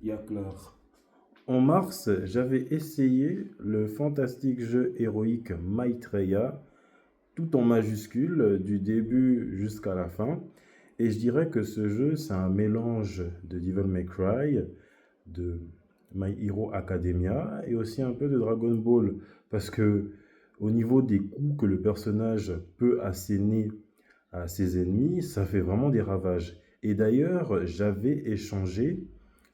Yaklar. En mars, j'avais essayé le fantastique jeu héroïque Maitreya, tout en majuscule, du début jusqu'à la fin. Et je dirais que ce jeu, c'est un mélange de Devil May Cry, de My Hero Academia et aussi un peu de Dragon Ball. Parce que au niveau des coups que le personnage peut asséner à ses ennemis, ça fait vraiment des ravages. Et d'ailleurs, j'avais échangé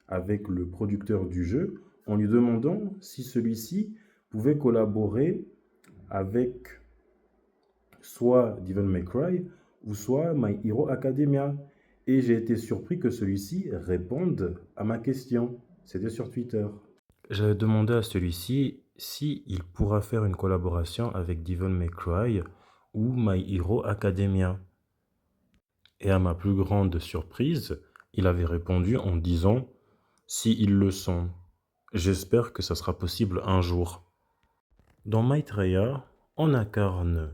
avec le producteur du jeu en lui demandant si celui-ci pouvait collaborer avec soit Devil May Cry ou soit My Hero Academia. Et j'ai été surpris que celui-ci réponde à ma question. C'était sur Twitter. J'avais demandé à celui-ci si il pourra faire une collaboration avec Devil May Cry ou My Hero Academia. Et à ma plus grande surprise, il avait répondu en disant si ils le sont. J'espère que ça sera possible un jour. Dans Maitreya, on incarne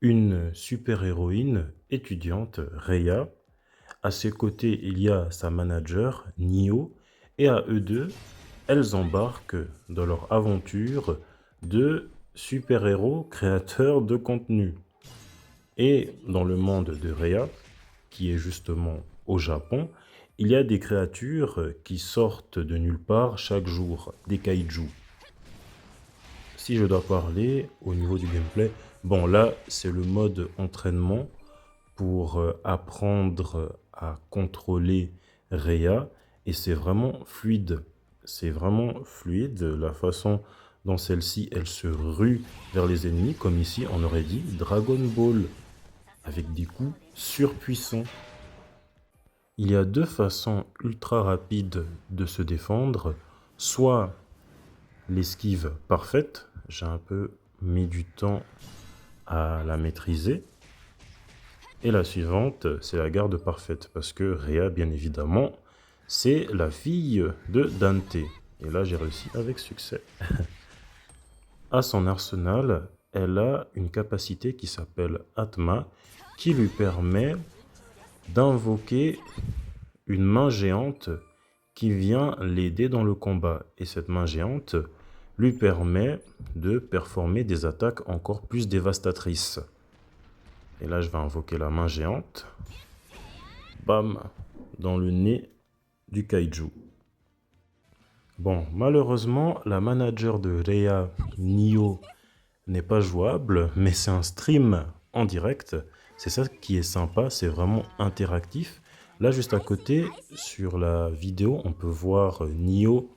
une super-héroïne étudiante, Rhea. À ses côtés, il y a sa manager, Nio, et à eux deux, elles embarquent dans leur aventure de super-héros créateurs de contenu. Et dans le monde de Rhea, qui est justement au Japon, il y a des créatures qui sortent de nulle part chaque jour, des kaiju. Si je dois parler au niveau du gameplay, bon là c'est le mode entraînement pour apprendre à contrôler Rhea et c'est vraiment fluide. C'est vraiment fluide la façon dont celle-ci elle se rue vers les ennemis, comme ici on aurait dit Dragon Ball, avec des coups surpuissants. Il y a deux façons ultra rapides de se défendre, soit l'esquive parfaite, j'ai un peu mis du temps à la maîtriser, et la suivante, c'est la garde parfaite, parce que Rhea, bien évidemment, c'est la fille de Dante. Et là, j'ai réussi avec succès. À son arsenal, elle a une capacité qui s'appelle Atma, qui lui permet d'invoquer une main géante qui vient l'aider dans le combat. Et cette main géante lui permet de performer des attaques encore plus dévastatrices. Et là, je vais invoquer la main géante. Bam, dans le nez du kaiju. Bon, malheureusement, la manager de Rhea, Nio, n'est pas jouable, mais c'est un stream en direct. C'est ça qui est sympa, c'est vraiment interactif. Là, juste à côté, sur la vidéo, on peut voir Nio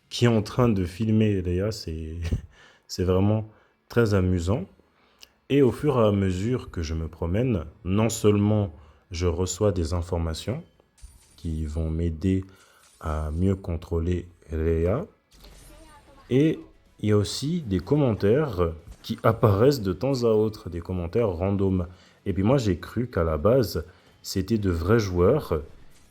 qui est en train de filmer Rhea. C'est vraiment très amusant. Et au fur et à mesure que je me promène, non seulement je reçois des informations qui vont m'aider à mieux contrôler Rhea, et il y a aussi des commentaires qui apparaissent de temps à autre, des commentaires random. Et puis moi j'ai cru qu'à la base, c'était de vrais joueurs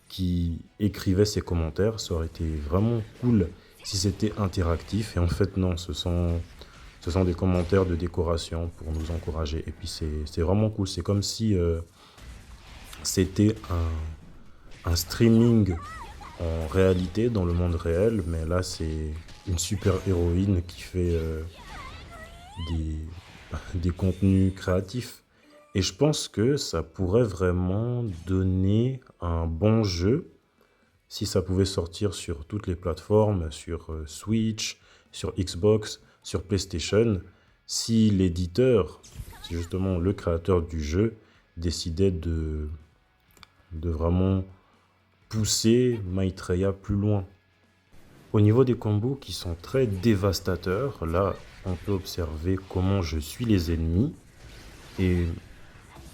qui écrivaient ces commentaires. Ça aurait été vraiment cool si c'était interactif. Et en fait non, ce sont des commentaires de décoration pour nous encourager. Et puis c'est vraiment cool. C'est comme si c'était un streaming en réalité dans le monde réel. Mais là, c'est une super héroïne qui fait des, des contenus créatifs. Et je pense que ça pourrait vraiment donner un bon jeu si ça pouvait sortir sur toutes les plateformes, sur Switch, sur Xbox, sur PlayStation, si l'éditeur, si justement le créateur du jeu, décidait de vraiment pousser Maitreya plus loin. Au niveau des combos qui sont très dévastateurs, là, on peut observer comment je suis les ennemis. Et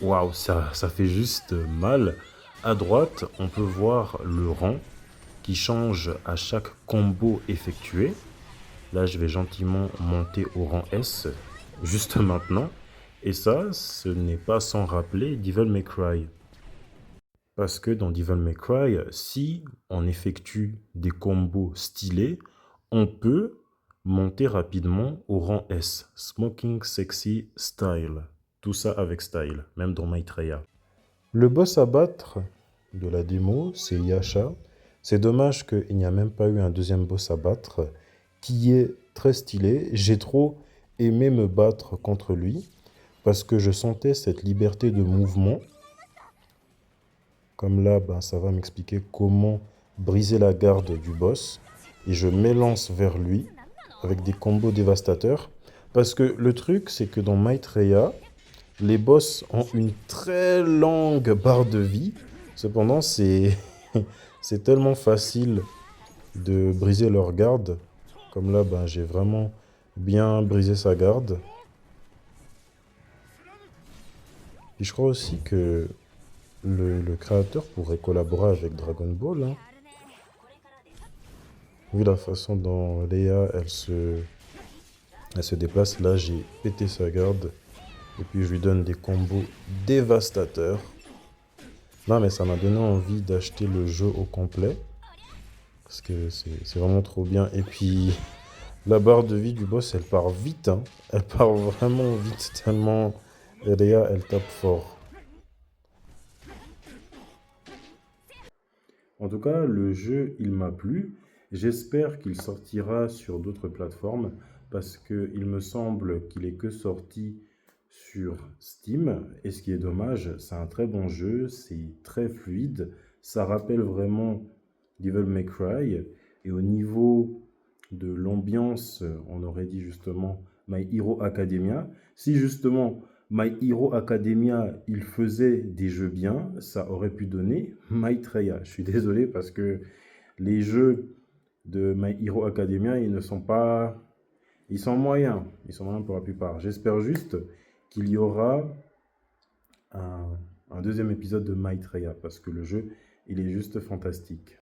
waouh, ça fait juste mal. À droite, on peut voir le rang qui change à chaque combo effectué. Là, je vais gentiment monter au rang S, juste maintenant. Et ça, ce n'est pas sans rappeler Devil May Cry. Parce que dans Devil May Cry, si on effectue des combos stylés, on peut monter rapidement au rang S. Smoking Sexy Style. Tout ça avec style, même dans Maitreya. Le boss à battre de la démo, c'est Yasha. C'est dommage qu'il n'y a même pas eu un deuxième boss à battre, qui est très stylé. J'ai trop aimé me battre contre lui, parce que je sentais cette liberté de mouvement. Comme là, ben, ça va m'expliquer comment briser la garde du boss. Et je m'élance vers lui avec des combos dévastateurs. Parce que le truc, c'est que dans Maitreya, les boss ont une très longue barre de vie. Cependant, c'est c'est tellement facile de briser leur garde. Comme là, ben, j'ai vraiment bien brisé sa garde. Et je crois aussi que le créateur pourrait collaborer avec Dragon Ball, hein. Vu la façon dont Léa, elle se déplace, là, j'ai pété sa garde. Et puis, je lui donne des combos dévastateurs. Non, mais ça m'a donné envie d'acheter le jeu au complet. Parce que c'est vraiment trop bien. Et puis, la barre de vie du boss, elle part vite, hein. Elle part vraiment vite, tellement Léa, elle tape fort. En tout cas, le jeu, il m'a plu. J'espère qu'il sortira sur d'autres plateformes parce qu'il me semble qu'il est que sorti sur Steam. Et ce qui est dommage, c'est un très bon jeu, c'est très fluide. Ça rappelle vraiment Devil May Cry. Et au niveau de l'ambiance, on aurait dit justement My Hero Academia. Si justement My Hero Academia, il faisait des jeux bien, ça aurait pu donner Maitreya. Je suis désolé parce que les jeux de My Hero Academia, ils ne sont pas... Ils sont moyens. Ils sont moyens pour la plupart. J'espère juste qu'il y aura un, un deuxième épisode de Maitreya parce que le jeu, il est juste fantastique.